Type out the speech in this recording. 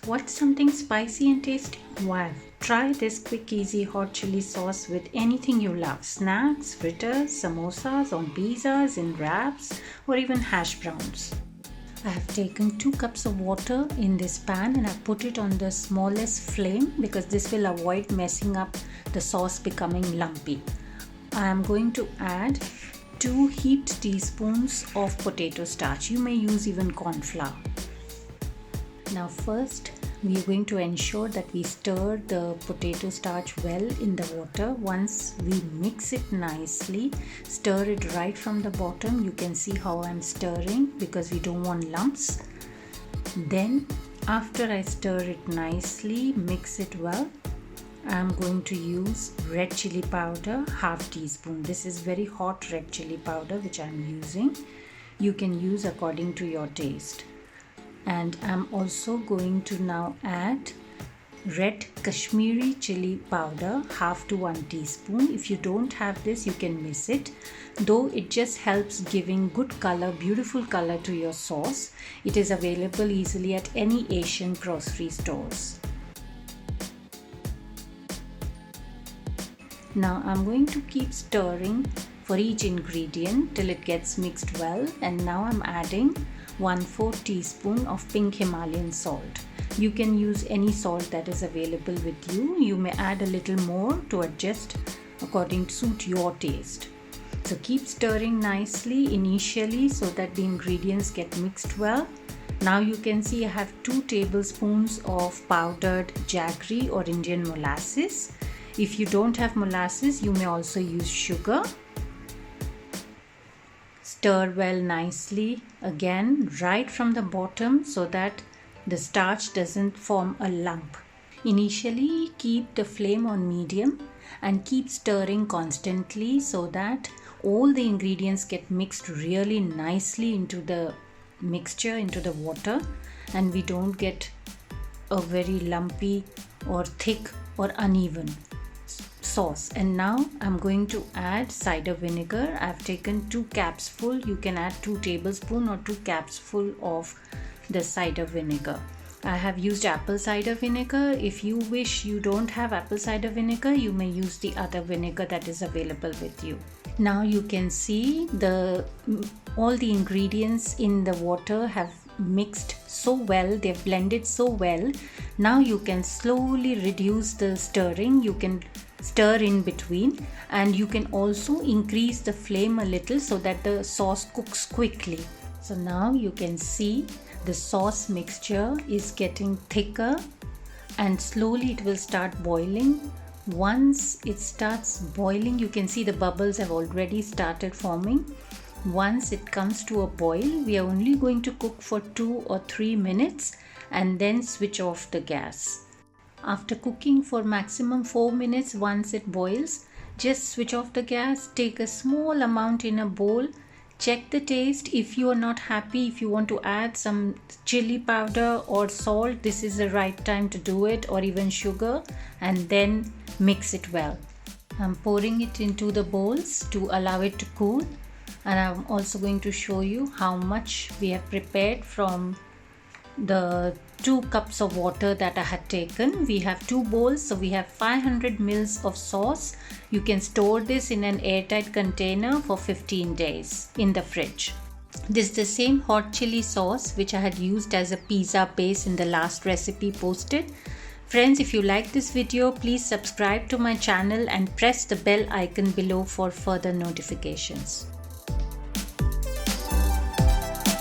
Want something spicy and tasty? Wow! Try this quick easy hot chili sauce with anything you love. Snacks, fritters, samosas, on pizzas, in wraps, or even hash browns. I have taken 2 cups of water in this pan and I put it on the smallest flame because this will avoid messing up the sauce becoming lumpy. I am going to add 2 heaped teaspoons of potato starch. You may use even cornflour. Now first we are going to ensure that we stir the potato starch well in the water. Once we mix it nicely, stir it right from the bottom. You can see how I'm stirring because we don't want lumps. Then after I stir it nicely, mix it well, I'm going to use red chili powder, half teaspoon. This is very hot red chili powder which I'm using. You can use according to your taste. And I'm also going to now add red Kashmiri chili powder, half to 1 teaspoon. If you don't have this, you can miss it. Though it just helps giving good color, beautiful color to your sauce. It is available easily at any Asian grocery stores. Now I'm going to keep stirring for each ingredient till it gets mixed well, and now I'm adding 1/4 teaspoon of pink Himalayan salt. You can use any salt that is available with you. You may add a little more to adjust according to suit your taste. So keep stirring nicely initially so that the ingredients get mixed well. Now you can see I have 2 tablespoons of powdered jaggery or Indian molasses. If you don't have molasses, you may also use sugar. Stir well nicely again right from the bottom so that the starch doesn't form a lump. Initially keep the flame on medium and keep stirring constantly so that all the ingredients get mixed really nicely into the mixture, into the water, and we don't get a very lumpy or thick or uneven sauce. And now I'm going to add cider vinegar. I've taken 2 caps full. You can add 2 tablespoons or 2 caps full of the cider vinegar. I have used apple cider vinegar. If you wish you don't have apple cider vinegar, you may use the other vinegar that is available with you. Now you can see all the ingredients in the water have mixed so well, they've blended so well. Now you can slowly reduce the stirring. You can stir in between, and you can also increase the flame a little so that the sauce cooks quickly. So now you can see the sauce mixture is getting thicker and slowly it will start boiling. Once it starts boiling, you can see the bubbles have already started forming. Once it comes to a boil, we are only going to cook for 2 or 3 minutes and then switch off the gas. After cooking for maximum 4 minutes, once it boils, just switch off the gas, take a small amount in a bowl, check the taste. If you are not happy, if you want to add some chili powder or salt, this is the right time to do it, or even sugar, and then mix it well. I'm pouring it into the bowls to allow it to cool, and I'm also going to show you how much we have prepared from the 2 cups of water that I had taken. We have 2 bowls, so we have 500 ml of sauce. You can store this in an airtight container for 15 days in the fridge. This is the same hot chili sauce which I had used as a pizza base in the last recipe posted. Friends, if you like this video, please subscribe to my channel and press the bell icon below for further notifications.